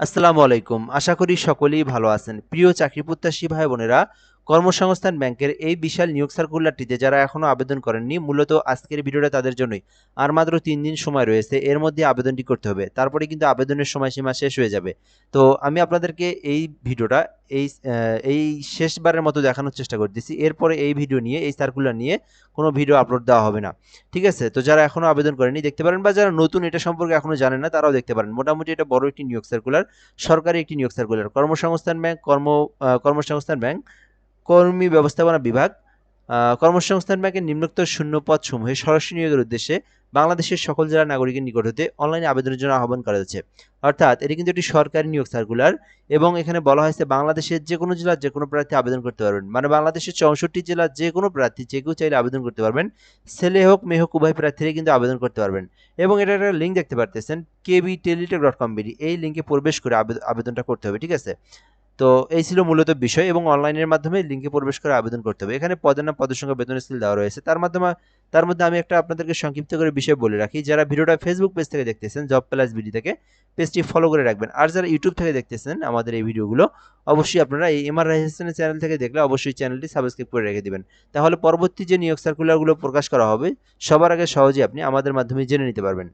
আসসালামু আলাইকুম। আশা করি সকলেই ভালো আছেন। প্রিয় চাকরি প্রত্যাশী ভাই বোনেরা, কর্মসংস্থান ব্যাংকের এই বিশাল নিয়োগ সার্কুলারটিতে যারা এখনো আবেদন করেননি, মূলত আজকের ভিডিওটা তাদের জন্যই। আর মাত্র ৩ দিন সময় রয়েছে। এর মধ্যে আবেদনটি করতে হবে। তারপরে কিন্তু আবেদনের সময়সীমা শেষ হয়ে যাবে। তো আমি আপনাদেরকে এই ভিডিওটা এই শেষবারের মতো দেখানোর চেষ্টা করতেছি। এরপরে এই ভিডিও নিয়ে, এই সার্কুলার নিয়ে কোনো ভিডিও আপলোড দেওয়া হবে না। ঠিক আছে? তো যারা এখনো আবেদন করেনি দেখতে পারেন, বা যারা নতুন এটা সম্পর্কে এখনো জানেন না তারাও দেখতে পারেন। মোটামুটি এটা বড় একটি নিয়োগ সার্কুলার। সরকারি একটি নিয়োগ সার্কুলার। কর্মসংস্থান ব্যাংক, কর্মী ব্যবস্থাপনা বিভাগ, কর্মসংস্থান ব্যাংকের নিম্নোক্ত শূন্য পদ সমূহে সরাসরি নিয়োগের উদ্দেশ্যে বাংলাদেশের সকল জেলার নাগরিকের নিকট হতে অনলাইনে আবেদনের জন্য আহ্বান করা যাচ্ছে। অর্থাৎ এটি কিন্তু একটি সরকারি নিয়োগ সার্কুলার, এবং এখানে বলা হয়েছে বাংলাদেশের যে কোনো জেলার যে কোনো প্রার্থী আবেদন করতে পারবেন। মানে বাংলাদেশের 64 জেলার যে কোনো প্রার্থী যে কেউ চাইলে আবেদন করতে পারবেন। ছেলে হোক মেয়ে হোক উভয় প্রার্থীরাই কিন্তু আবেদন করতে পারবেন। এবং এটা একটা লিঙ্ক দেখতে পারতেছেন, kbteletalk.com এই লিঙ্কে প্রবেশ করে আবেদনটা করতে হবে। ঠিক আছে? তো এই ছিল মূলত বিষয়, এবং অনলাইনের মাধ্যমে লিঙ্কে প্রবেশ করে আবেদন করতে হবে। এখানে পদের নাম, পদের সংখ্যা, বেতন স্কেল দেওয়া রয়েছে। তার মধ্যে আমি একটা আপনাদেরকে সংক্ষিপ্ত করে বিষয় বলে রাখি। যারা ভিডিওটা ফেসবুক পেজ থেকে দেখতেছেন, জব প্লাস বিডি থেকে, পেজটি ফলো করে রাখবেন। আর যারা ইউটিউব থেকে দেখতেছেন আমাদের এই ভিডিওগুলো, অবশ্যই আপনারা এই এমআর রাইহাসানের চ্যানেল থেকে দেখলে অবশ্যই চ্যানেলটি সাবস্ক্রাইব করে রেখে দিবেন। তাহলে পরবর্তী যে নিয়োগ সার্কুলারগুলো প্রকাশ করা হবে সবার আগে সহজেই আপনি আমাদের মাধ্যমে জেনে নিতে পারবেন।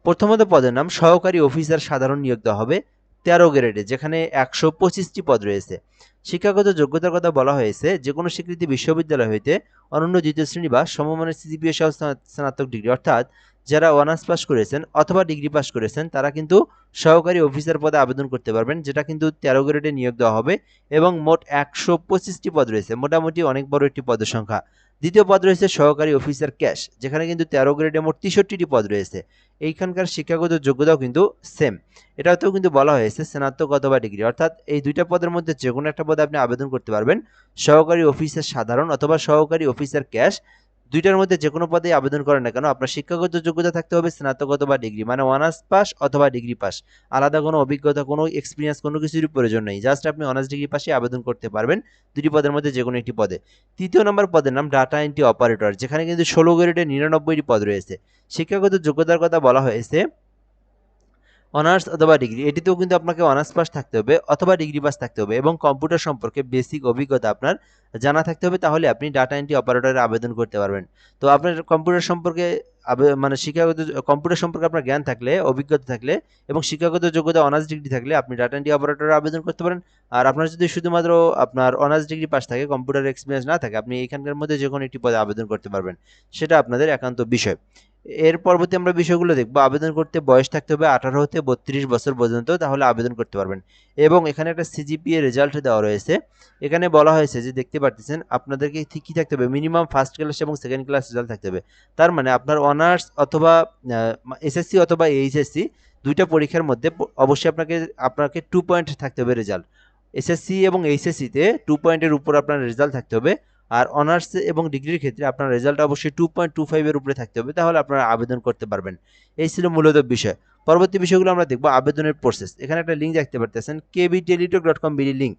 প্রথমত পদের নাম সহকারী অফিসার সাধারণ নিয়োগ দেওয়া হবে ১৩ গ্রেডে, যেখানে ১২৫টি পদ রয়েছে। শিক্ষাগত যোগ্যতার কথা বলা হয়েছে যে কোনো স্বীকৃতি বিশ্ববিদ্যালয় হইতে অনন্য দ্বিতীয় শ্রেণী বা সমমানের সিজিপিএ সহ স্নাতক ডিগ্রি, অর্থাৎ যারা অনার্স পাস করেছেন অথবা ডিগ্রি পাস করেছেন তারা কিন্তু সহকারী অফিসার পদে আবেদন করতে পারবেন, যেটা কিন্তু ১৩ গ্রেডে নিয়োগ দেওয়া হবে। এবং মোট ১২৫টি পদ রয়েছে, মোটামুটি অনেক বড় একটি পদের সংখ্যা। দ্বিতীয় পদ রয়েছে সহকারী অফিসার ক্যাশ, যেখানে কিন্তু ১৩ গ্রেডে মোট ৬৩টি পদ রয়েছে। এইখানকার শিক্ষাগত যোগ্যতাও কিন্তু সেম। এটাতেও কিন্তু বলা হয়েছে স্নাতক অথবা ডিগ্রি, অর্থাৎ এই দুইটা পদের মধ্যে যে কোনো একটা পদে আপনি আবেদন করতে পারবেন। সহকারী অফিসার সাধারণ অথবা সহকারী অফিসার ক্যাশ, দুইটার মধ্যে যে কোনো পদে আবেদন করেন না কেন আপনার শিক্ষাগত যোগ্যতা থাকতে হবে স্নাতক অথবা ডিগ্রি, মানে অনার্স পাস অথবা ডিগ্রি পাস। আলাদা কোনো অভিজ্ঞতা, কোনো এক্সপিরিয়েন্স, কোনো কিছুরই প্রয়োজন নেই। জাস্ট আপনি অনার্স ডিগ্রি পাশে আবেদন করতে পারবেন দুটি পদের মধ্যে যে কোনো একটি পদে। তৃতীয় নম্বর পদের নাম ডাটা এন্ট্রি অপারেটর, যেখানে কিন্তু ১৬ গ্রেডে ৯৯টি পদ রয়েছে। শিক্ষাগত যোগ্যতার কথা বলা হয়েছে অনার্স অথবা ডিগ্রি, এটিতেও কিন্তু আপনাকে অনার্স পাস থাকতে হবে অথবা ডিগ্রি পাস থাকতে হবে, এবং কম্পিউটার সম্পর্কে বেসিক অভিজ্ঞতা আপনার জানা থাকতে হবে, তাহলে আপনি ডাটা এন্ট্রি অপারেটরে আবেদন করতে পারবেন। তো আপনার কম্পিউটার সম্পর্কে মানে কম্পিউটার সম্পর্কে আপনার জ্ঞান থাকলে, অভিজ্ঞতা থাকলে এবং শিক্ষাগত যোগ্যতা অনার্স ডিগ্রি থাকলে আপনি ডাটা এন্ট্রি অপারেটরে আবেদন করতে পারেন। আর আপনার যদি শুধুমাত্র আপনার অনার্স ডিগ্রি পাস থাকে, কম্পিউটার এক্সপিরিয়েন্স না থাকে, আপনি এখানকার মধ্যে যে কোনো একটি পদে আবেদন করতে পারবেন। সেটা আপনাদের একান্ত বিষয়। এর পরবর্তী আমরা বিষয়গুলো দেখব। আবেদন করতে বয়স থাকতে হবে ১৮ হতে ৩২ বছর পর্যন্ত, তাহলে আবেদন করতে পারবেন। এবং এখানে একটা সিজিপিএ রেজাল্ট দেওয়া রয়েছে। এখানে বলা হয়েছে যে দেখতে পাচ্ছেন আপনাদেরকে কি থাকতে হবে, মিনিমাম ফার্স্ট ক্লাস এবং সেকেন্ড ক্লাস রেজাল্ট থাকতে হবে। তার মানে আপনার অনার্স অথবা এসএসসি অথবা এইচএসসি দুইটা পরীক্ষার মধ্যে অবশ্যই আপনাকে 2 পয়েন্ট থাকতে হবে রেজাল্ট। এসএসসি এবং এইচএসসিতে 2 পয়েন্টের উপর আপনার রেজাল্ট থাকতে হবে। আর অনার্স এবং ডিগ্রির ক্ষেত্রে আপনার রেজাল্ট অবশ্যই 2.25 এর উপরে থাকতে হবে, তাহলে আপনারা আবেদন করতে পারবেন। এই ছিল মূলত বিষয়। পরবর্তী বিষয়গুলো আমরা দেখব। আবেদনের প্রসেস, এখানে একটা লিঙ্ক দেখতে পারতেছেন, kbteletalk.com লিঙ্ক।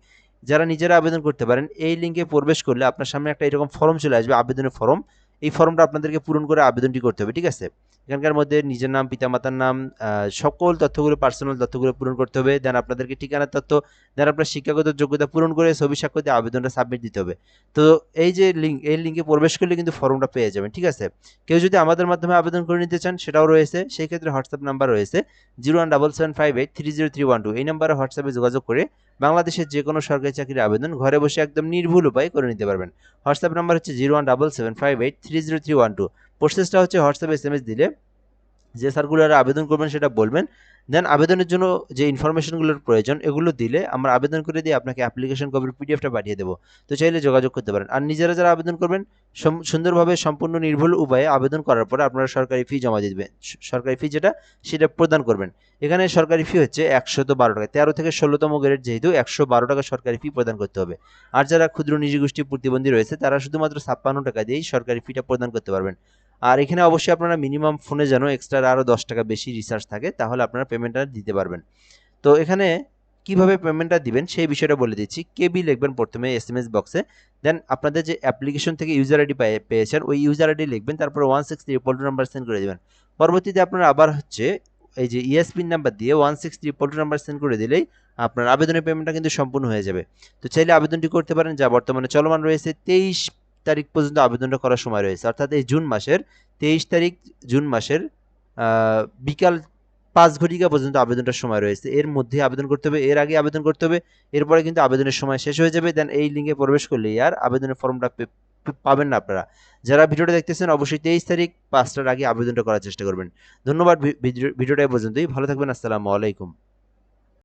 যারা নিজেরা আবেদন করতে পারেন এই লিঙ্কে প্রবেশ করলে আপনার সামনে একটা এরকম ফর্ম চলে আসবে, আবেদনের ফর্ম। এই ফর্মটা আপনাদেরকে পূরণ করে আবেদনটি করতে হবে। ঠিক আছে? এখানকার মধ্যে নিজের নাম, পিতামাতার নাম, সকল তথ্যগুলো, পার্সোনাল তথ্যগুলো পূরণ করতে হবে। দেন আপনাদেরকে ঠিকানার তথ্য, দেন আপনার শিক্ষাগত যোগ্যতা পূরণ করে ছবি সাক্ষ্য দিয়ে আবেদনটা সাবমিট দিতে হবে। তো এই যে লিঙ্ক, এই লিঙ্কে প্রবেশ করলে কিন্তু ফর্মটা পেয়ে যাবেন। ঠিক আছে? কেউ যদি আমাদের মাধ্যমে আবেদন করে নিতে চান সেটাও রয়েছে। সেই ক্ষেত্রে হোয়াটসঅ্যাপ নাম্বার রয়েছে 017758300312। এই নাম্বারে হোয়াটসঅ্যাপে যোগাযোগ করে বাংলাদেশের যে কোনো সরকারি চাকরির আবেদন ঘরে বসে একদম নির্ভুল উপায়ে করে নিতে পারবেন। হোয়াটসঅ্যাপ নাম্বার হচ্ছে 017758300312। প্রসেসটা হচ্ছে হোয়াটসঅ্যাপে এসএমএস দিলে যে সার্কুলারে আবেদন করবেন সেটা বলবেন। দেন আবেদনের জন্য যে ইনফরমেশনগুলোর প্রয়োজন এগুলো দিলে আমরা আবেদন করে দিয়ে আপনাকে অ্যাপ্লিকেশন কপির পিডিএফটা পাঠিয়ে দেবো। তো চাইলে যোগাযোগ করতে পারেন। আর নিজেরা যারা আবেদন করবেন সুন্দরভাবে সম্পূর্ণ নির্ভুল উপায়ে আবেদন করার পরে আপনারা সরকারি ফি জমা দিয়ে দেবেন। সরকারি ফি যেটা সেটা প্রদান করবেন। এখানে সরকারি ফি হচ্ছে ১১২ টাকা। ১৩ থেকে ১৬তম গ্রেড যেহেতু ১১২ টাকা সরকারি ফি প্রদান করতে হবে। আর যারা ক্ষুদ্র নিজগোষ্ঠী প্রতিবন্ধী রয়েছে তারা শুধুমাত্র ৫৬ টাকা দিয়েই সরকারি ফিটা প্রদান করতে পারবেন। আর এখানে অবশ্যই আপনারা মিনিমাম ফোনে যেন এক্সট্রা আরও ১০ টাকা বেশি রিচার্জ থাকে, তাহলে আপনারা পেমেন্টটা দিতে পারবেন। তো এখানে কিভাবে পেমেন্টটা দিবেন সেই বিষয়টা বলে দিচ্ছি। কেবি লিখবেন প্রথমে এসএমএস বক্সে। দেন আপনাদের যে অ্যাপ্লিকেশন থেকে ইউজার আইডি পেয়েছেন ওই ইউজার আইডি লিখবেন, তারপর 163 নাম্বার সেন্ড করে দেবেন। পরবর্তীতে আপনারা আবার হচ্ছে এই যে পিন নাম্বার দিয়ে 163 নাম্বার সেন্ড করে দিলেই আপনার আবেদনের পেমেন্টটা কিন্তু সম্পূর্ণ হয়ে যাবে। তো চাইলে আবেদনটি করতে পারেন, যা বর্তমানে চলমান রয়েছে। 23 তারিখ পর্যন্ত আবেদনটা করার সময় রয়েছে, অর্থাৎ এই জুন মাসের 23 তারিখ, জুন মাসের বিকাল 5 ঘটিকা পর্যন্ত আবেদনটার সময় রয়েছে। এর মধ্যে আবেদন করতে হবে, এর আগে আবেদন করতে হবে। এরপরে কিন্তু আবেদনের সময় শেষ হয়ে যাবে। দেন এই লিঙ্কে প্রবেশ করলেই আর আবেদনের ফর্মটা পাবেন না আপনারা। যারা ভিডিওটা দেখতেছেন অবশ্যই 23 তারিখ 5টার আগে আবেদনটা করার চেষ্টা করবেন। ধন্যবাদ। ভিডিওটা এই পর্যন্তই। ভালো থাকবেন। আসসালামু আলাইকুম।